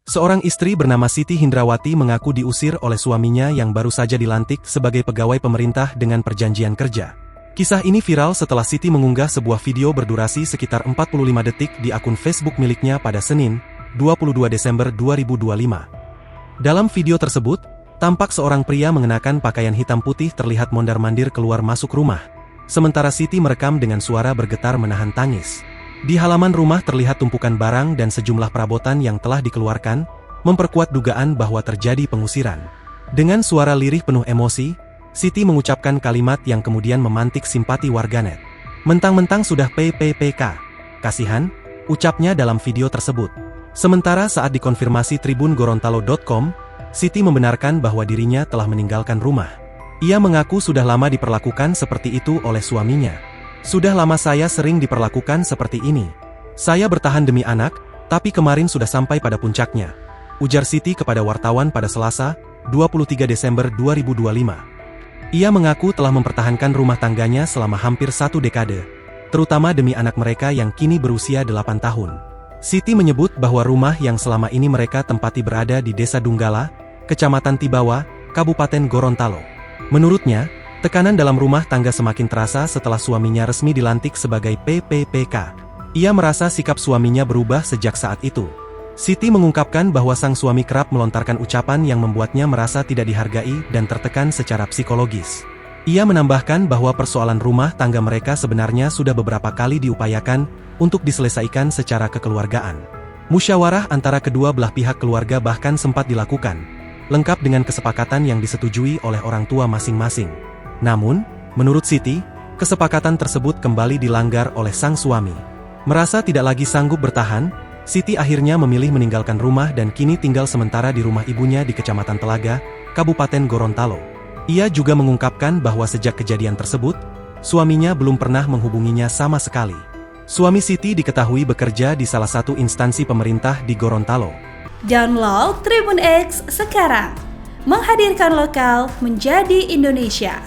Seorang istri bernama Siti Hindrawati mengaku diusir oleh suaminya yang baru saja dilantik sebagai pegawai pemerintah dengan perjanjian kerja. Kisah ini viral setelah Siti mengunggah sebuah video berdurasi sekitar 45 detik di akun Facebook miliknya pada Senin, 22 Desember 2025. Dalam video tersebut, tampak seorang pria mengenakan pakaian hitam putih terlihat mondar-mandir keluar masuk rumah. Sementara Siti merekam dengan suara bergetar menahan tangis. Di halaman rumah terlihat tumpukan barang dan sejumlah perabotan yang telah dikeluarkan, memperkuat dugaan bahwa terjadi pengusiran. Dengan suara lirih penuh emosi, Siti mengucapkan kalimat yang kemudian memantik simpati warganet. Mentang-mentang sudah PPPK. Kasihan, ucapnya dalam video tersebut. Sementara saat dikonfirmasi Tribun Gorontalo.com, Siti membenarkan bahwa dirinya telah meninggalkan rumah. Ia mengaku sudah lama diperlakukan seperti itu oleh suaminya. Sudah lama saya sering diperlakukan seperti ini. Saya bertahan demi anak, tapi kemarin sudah sampai pada puncaknya. Ujar Siti kepada wartawan pada Selasa, 23 Desember 2025. Ia mengaku telah mempertahankan rumah tangganya selama hampir 1 dekade, terutama demi anak mereka yang kini berusia 8 tahun. Siti menyebut bahwa rumah yang selama ini mereka tempati berada di Desa Dunggala, Kecamatan Tibawa, Kabupaten Gorontalo. Menurutnya, tekanan dalam rumah tangga semakin terasa setelah suaminya resmi dilantik sebagai PPPK. Ia merasa sikap suaminya berubah sejak saat itu. Siti mengungkapkan bahwa sang suami kerap melontarkan ucapan yang membuatnya merasa tidak dihargai dan tertekan secara psikologis. Ia menambahkan bahwa persoalan rumah tangga mereka sebenarnya sudah beberapa kali diupayakan untuk diselesaikan secara kekeluargaan. Musyawarah antara kedua belah pihak keluarga bahkan sempat dilakukan, lengkap dengan kesepakatan yang disetujui oleh orang tua masing-masing. Namun, menurut Siti, kesepakatan tersebut kembali dilanggar oleh sang suami. Merasa tidak lagi sanggup bertahan, Siti akhirnya memilih meninggalkan rumah dan kini tinggal sementara di rumah ibunya di Kecamatan Telaga, Kabupaten Gorontalo. Ia juga mengungkapkan bahwa sejak kejadian tersebut, suaminya belum pernah menghubunginya sama sekali. Suami Siti diketahui bekerja di salah satu instansi pemerintah di Gorontalo. Download Tribun X sekarang, menghadirkan lokal menjadi Indonesia.